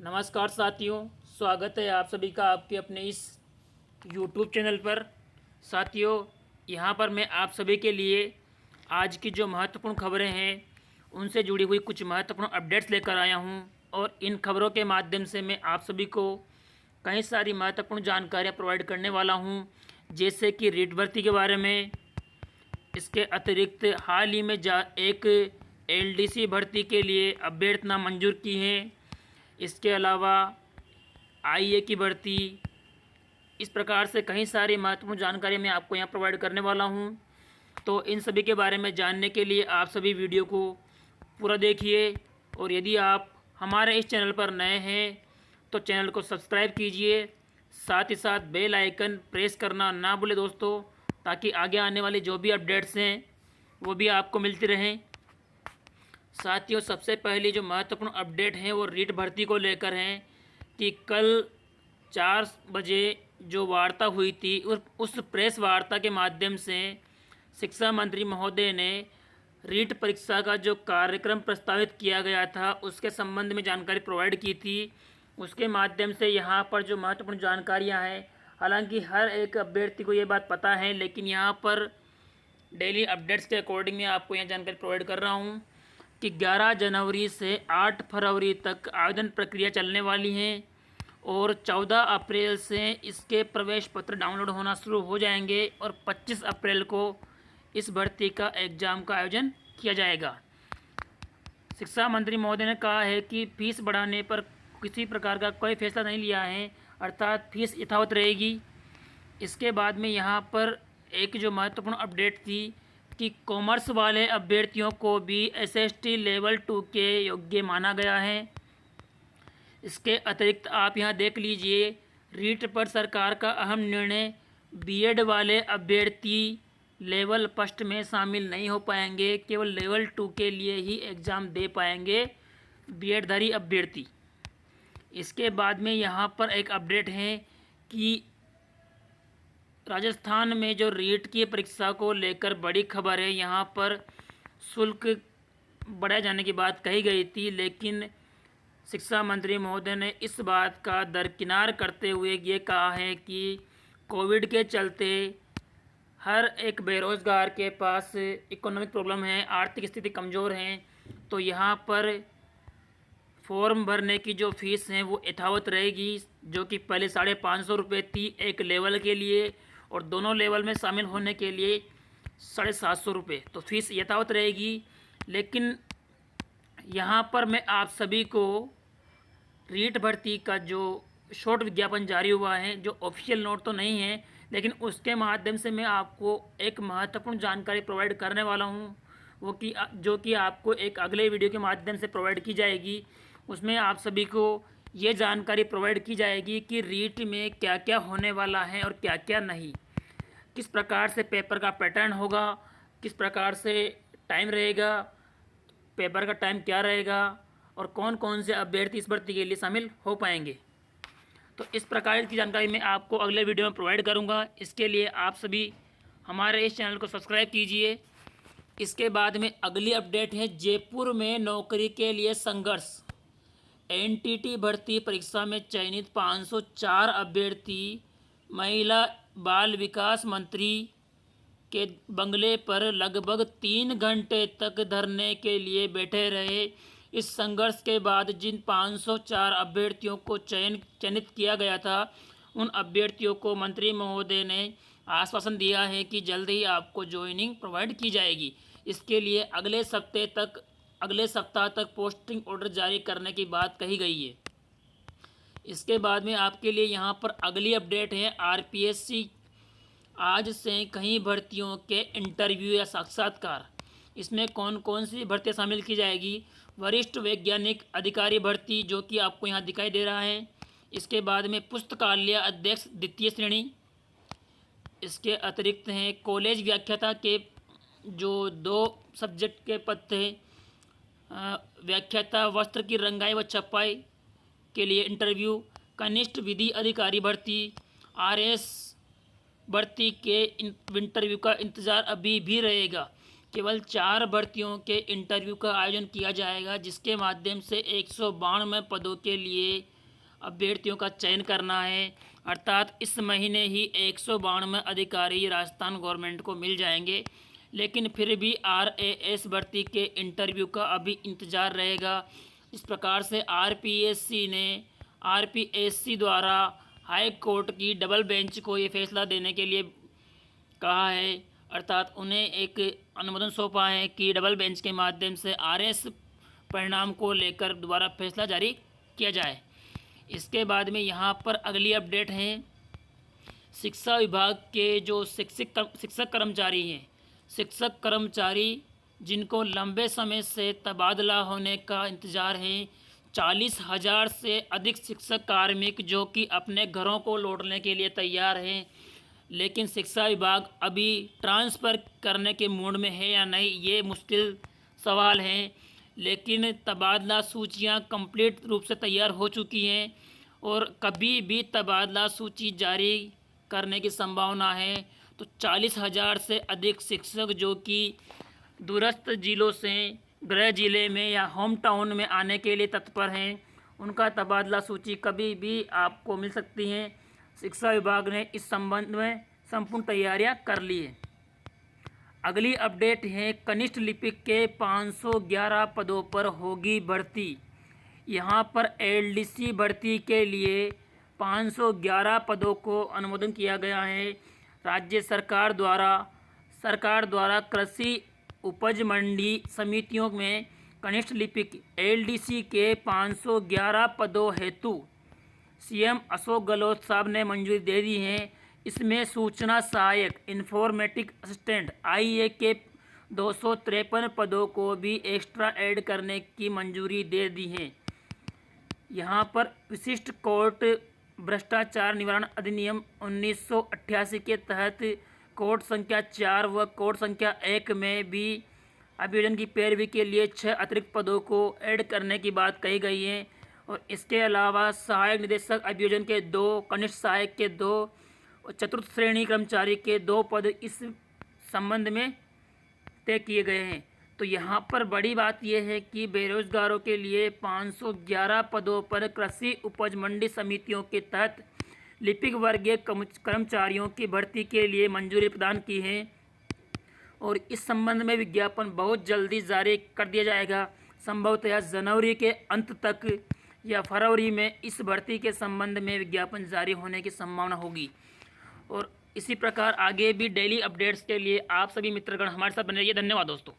नमस्कार साथियों, स्वागत है आप सभी का आपके अपने इस YouTube चैनल पर। साथियों, यहाँ पर मैं आप सभी के लिए आज की जो महत्वपूर्ण खबरें हैं उनसे जुड़ी हुई कुछ महत्वपूर्ण अपडेट्स लेकर आया हूँ और इन खबरों के माध्यम से मैं आप सभी को कई सारी महत्वपूर्ण जानकारियाँ प्रोवाइड करने वाला हूँ, जैसे कि रीट भर्ती के बारे में। इसके अतिरिक्त हाल ही में एक LDC भर्ती के लिए अभ्यर्थना मंजूर की है। इसके अलावा IA की भर्ती, इस प्रकार से कई सारी महत्वपूर्ण जानकारी मैं आपको यहाँ प्रोवाइड करने वाला हूँ। तो इन सभी के बारे में जानने के लिए आप सभी वीडियो को पूरा देखिए, और यदि आप हमारे इस चैनल पर नए हैं तो चैनल को सब्सक्राइब कीजिए, साथ ही साथ बेल आइकन प्रेस करना ना भूलें दोस्तों, ताकि आगे आने वाली जो भी अपडेट्स हैं वो भी आपको मिलती रहें। साथियों, सबसे पहली जो महत्वपूर्ण अपडेट है वो रीट भर्ती को लेकर हैं कि कल 4 बजे जो वार्ता हुई थी उस प्रेस वार्ता के माध्यम से शिक्षा मंत्री महोदय ने रीट परीक्षा का जो कार्यक्रम प्रस्तावित किया गया था उसके संबंध में जानकारी प्रोवाइड की थी। उसके माध्यम से यहाँ पर जो महत्वपूर्ण जानकारियाँ हैं, हालांकि हर एक अभ्यर्थी को ये बात पता है, लेकिन यहाँ पर डेली अपडेट्स के अकॉर्डिंग मैं आपको यहाँ जानकारी प्रोवाइड कर रहा हूँ कि 11 जनवरी से 8 फरवरी तक आवेदन प्रक्रिया चलने वाली है और 14 अप्रैल से इसके प्रवेश पत्र डाउनलोड होना शुरू हो जाएंगे और 25 अप्रैल को इस भर्ती का एग्ज़ाम का आयोजन किया जाएगा। शिक्षा मंत्री महोदय ने कहा है कि फीस बढ़ाने पर किसी प्रकार का कोई फैसला नहीं लिया है, अर्थात फीस यथावत रहेगी। इसके बाद में यहाँ पर एक जो महत्वपूर्ण अपडेट थी कि कॉमर्स वाले अभ्यर्थियों को भी SST लेवल 2 के योग्य माना गया है। इसके अतिरिक्त आप यहाँ देख लीजिए, रीट पर सरकार का अहम निर्णय, BEd वाले अभ्यर्थी लेवल फर्स्ट में शामिल नहीं हो पाएंगे, केवल लेवल 2 के लिए ही एग्ज़ाम दे पाएंगे BEd धारी अभ्यर्थी। इसके बाद में यहाँ पर एक अपडेट है कि राजस्थान में जो रीट की परीक्षा को लेकर बड़ी खबर है। यहाँ पर शुल्क बढ़ाए जाने की बात कही गई थी, लेकिन शिक्षा मंत्री महोदय ने इस बात का दरकिनार करते हुए ये कहा है कि कोविड के चलते हर एक बेरोज़गार के पास इकोनॉमिक प्रॉब्लम है, आर्थिक स्थिति कमज़ोर है, तो यहाँ पर फॉर्म भरने की जो फ़ीस है वो यथावत रहेगी, जो कि पहले 550 रुपये थी एक लेवल के लिए और दोनों लेवल में शामिल होने के लिए 750 रुपये, तो फीस यथावत रहेगी। लेकिन यहाँ पर मैं आप सभी को रीट भर्ती का जो शॉर्ट विज्ञापन जारी हुआ है, जो ऑफिशियल नोट तो नहीं है, लेकिन उसके माध्यम से मैं आपको एक महत्वपूर्ण जानकारी प्रोवाइड करने वाला हूँ, वो जो कि आपको एक अगले वीडियो के माध्यम से प्रोवाइड की जाएगी। उसमें आप सभी को ये जानकारी प्रोवाइड की जाएगी कि रीट में क्या क्या होने वाला है और क्या क्या नहीं, किस प्रकार से पेपर का पैटर्न होगा, किस प्रकार से टाइम रहेगा, पेपर का टाइम क्या रहेगा और कौन कौन से अभ्यर्थी इस भर्ती के लिए शामिल हो पाएंगे। तो इस प्रकार की जानकारी मैं आपको अगले वीडियो में प्रोवाइड करूंगा। इसके लिए आप सभी हमारे इस चैनल को सब्सक्राइब कीजिए। इसके बाद में अगली अपडेट है, जयपुर में नौकरी के लिए संघर्ष। NTT भर्ती परीक्षा में चयनित 504 अभ्यर्थी महिला बाल विकास मंत्री के बंगले पर लगभग 3 घंटे तक धरने के लिए बैठे रहे। इस संघर्ष के बाद जिन 504 अभ्यर्थियों को चयनित किया गया था, उन अभ्यर्थियों को मंत्री महोदय ने आश्वासन दिया है कि जल्द ही आपको ज्वाइनिंग प्रोवाइड की जाएगी। इसके लिए अगले सप्ताह तक पोस्टिंग ऑर्डर जारी करने की बात कही गई है। इसके बाद में आपके लिए यहाँ पर अगली अपडेट है, RPSC आज से कई भर्तियों के इंटरव्यू या साक्षात्कार। इसमें कौन कौन सी भर्तियाँ शामिल की जाएगी? वरिष्ठ वैज्ञानिक अधिकारी भर्ती, जो कि आपको यहाँ दिखाई दे रहा है। इसके बाद में पुस्तकालय अध्यक्ष द्वितीय श्रेणी। इसके अतिरिक्त हैं कॉलेज व्याख्याता के जो 2 सब्जेक्ट के पद थे, व्याख्याता वस्त्र की रंगाई व छपाई के लिए इंटरव्यू। कनिष्ठ विधि अधिकारी भर्ती, RS भर्ती के इंटरव्यू का इंतज़ार अभी भी रहेगा। केवल 4 भर्तियों के इंटरव्यू का आयोजन किया जाएगा, जिसके माध्यम से 192 पदों के लिए अभ्यर्थियों का चयन करना है। अर्थात इस महीने ही 192 अधिकारी राजस्थान गवर्नमेंट को मिल जाएंगे, लेकिन फिर भी RAS भर्ती के इंटरव्यू का अभी इंतज़ार रहेगा। इस प्रकार से RPSC द्वारा हाई कोर्ट की डबल बेंच को ये फैसला देने के लिए कहा है, अर्थात उन्हें एक अनुमोदन सौंपा है कि डबल बेंच के माध्यम से RS परिणाम को लेकर दोबारा फैसला जारी किया जाए। इसके बाद में यहाँ पर अगली अपडेट है, शिक्षा विभाग के जो शिक्षक कर्मचारी जिनको लंबे समय से तबादला होने का इंतज़ार है, 40,000 से अधिक शिक्षक कार्मिक जो कि अपने घरों को लौटने के लिए तैयार हैं, लेकिन शिक्षा विभाग अभी ट्रांसफ़र करने के मूड में है या नहीं, ये मुश्किल सवाल है। लेकिन तबादला सूचियां कंप्लीट रूप से तैयार हो चुकी हैं और कभी भी तबादला सूची जारी करने की संभावना है। तो 40,000 से अधिक शिक्षक जो कि दूरस्थ जिलों से गृह जिले में या होम टाउन में आने के लिए तत्पर हैं, उनका तबादला सूची कभी भी आपको मिल सकती है। शिक्षा विभाग ने इस संबंध में संपूर्ण तैयारियां कर ली है। अगली अपडेट है, कनिष्ठ लिपिक के 511 पदों पर होगी भर्ती। यहाँ पर LDC भर्ती के लिए 511 पदों को अनुमोदन किया गया है। राज्य सरकार द्वारा कृषि उपज मंडी समितियों में कनिष्ठ लिपिक LDC के 511 पदों हेतु CM अशोक गहलोत साहब ने मंजूरी दे दी है। इसमें सूचना सहायक इन्फॉर्मेटिक असिस्टेंट IA के 253 पदों को भी एक्स्ट्रा ऐड करने की मंजूरी दे दी है। यहाँ पर विशिष्ट कोर्ट भ्रष्टाचार निवारण अधिनियम 1988 के तहत कोर्ट संख्या 4 व कोर्ट संख्या 1 में भी अभियोजन की पैरवी के लिए 6 अतिरिक्त पदों को ऐड करने की बात कही गई है। और इसके अलावा सहायक निदेशक अभियोजन के 2, कनिष्ठ सहायक के 2 और चतुर्थ श्रेणी कर्मचारी के 2 पद इस संबंध में तय किए गए हैं। तो यहाँ पर बड़ी बात यह है कि बेरोजगारों के लिए 511 पदों पर कृषि उपज मंडी समितियों के तहत लिपिक वर्गीय कर्मचारियों की भर्ती के लिए मंजूरी प्रदान की है और इस संबंध में विज्ञापन बहुत जल्दी जारी कर दिया जाएगा। संभवतः जनवरी के अंत तक या फरवरी में इस भर्ती के संबंध में विज्ञापन जारी होने की संभावना होगी। और इसी प्रकार आगे भी डेली अपडेट्स के लिए आप सभी मित्रगण हमारे साथ बने रहिए। धन्यवाद दोस्तों।